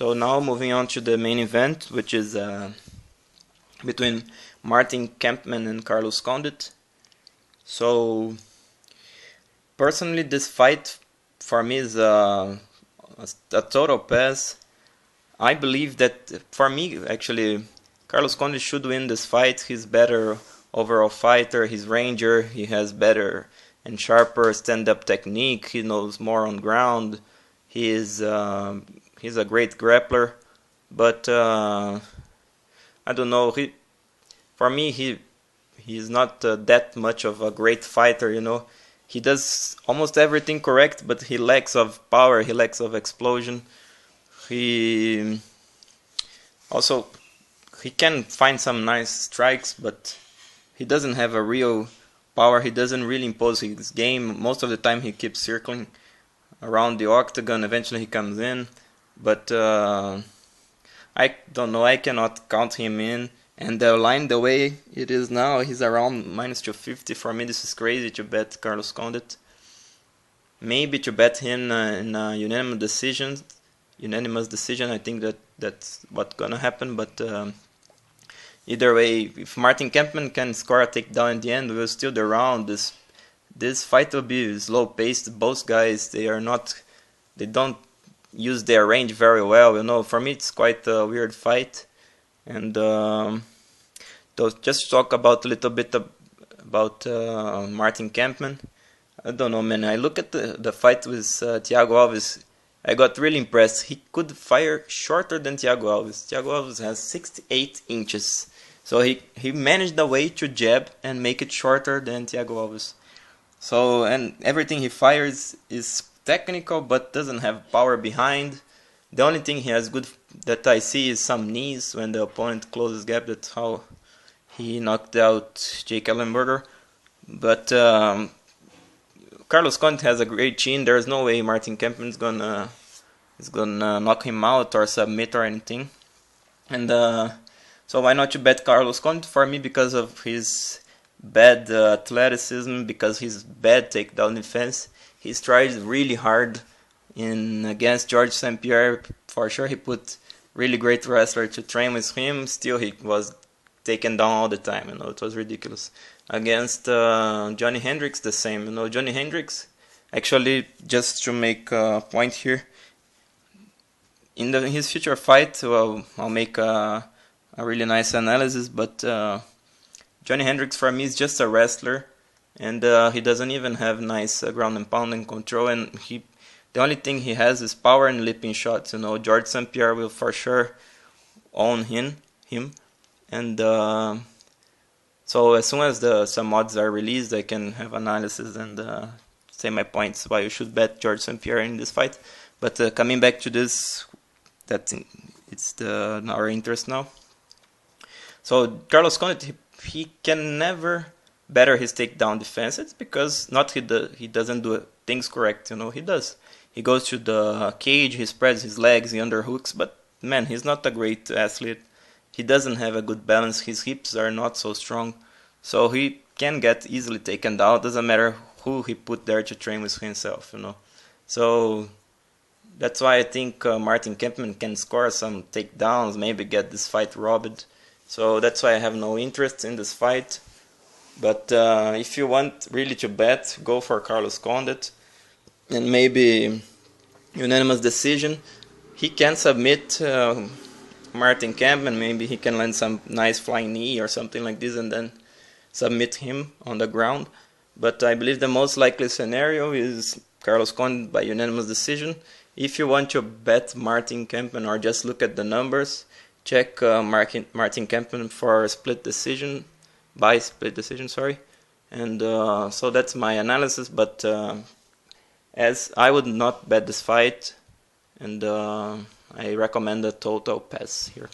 So now moving on to the main event, which is between Martin Kampmann and Carlos Condit. So personally, this fight for me is a total pass. I believe that for me, actually, Carlos Condit should win this fight. He's better overall fighter. He's ranger. He has better and sharper stand-up technique. He knows more on ground. He's a great grappler, but I don't know. For me, he's not that much of a great fighter. He does almost everything correct, but he lacks of power. He lacks of explosion. He can find some nice strikes, but he doesn't have a real power. He doesn't really impose his game. Most of the time he keeps circling around the octagon. Eventually he comes in, but I don't know. I cannot count him in. And the line, the way it is now, he's around -250. For me, this is crazy to bet Carlos Condit. Maybe to bet him in a unanimous decision. I think that's what's gonna happen. But either way, if Martin Kampmann can score a takedown in the end, we'll steal the round. This fight will be slow paced. Both guys, they don't use their range very well. For me, it's quite a weird fight. And just talk about a little bit about Martin Kampmann. I don't know, man. I look at the fight with Thiago Alves. I got really impressed. He could fire shorter than Thiago Alves. Thiago Alves has 68 inches. So he managed a way to jab and make it shorter than Thiago Alves. So, and everything he fires is technical but doesn't have power behind. The only thing he has good that I see is some knees when the opponent closes gap. That's how he knocked out Jake Ellenberger. But Carlos Condit has a great chin. There's no way Martin Kampmann is gonna knock him out or submit or anything. And so why not you bet Carlos Condit? For me, because of his bad athleticism, because his bad takedown defense. He strives really hard against George St. Pierre. For sure, he put really great wrestler to train with him. Still, he was taken down all the time. It was ridiculous. Against Johnny Hendricks, the same. Johnny Hendricks, actually, just to make a point here, in his future fight, well, I'll make a really nice analysis. But Johnny Hendricks for me is just a wrestler, and he doesn't even have nice ground and pound and control. And the only thing he has is power and leaping shots. George St. Pierre will for sure own him. And so as soon as some odds are released, I can have analysis and say my points why you should bet George St. Pierre in this fight. But coming back to this, it's our interest now. So Carlos Condit, he can never better his takedown defense. It's because he doesn't do things correct. He does. He goes to the cage, he spreads his legs, he underhooks, but man, he's not a great athlete. He doesn't have a good balance. His hips are not so strong, so he can get easily taken down. Doesn't matter who he put there to train with himself. So that's why I think Martin Kampmann can score some takedowns, maybe get this fight robbed. So that's why I have no interest in this fight. But if you want really to bet, go for Carlos Condit. And maybe unanimous decision. He can submit Martin Kampmann. Maybe he can land some nice flying knee or something like this and then submit him on the ground. But I believe the most likely scenario is Carlos Condit by unanimous decision. If you want to bet Martin Kampmann or just look at the numbers, check Martin Kampmann for split decision, by split decision, sorry. And so that's my analysis, but as I would not bet this fight, and I recommend a total pass here.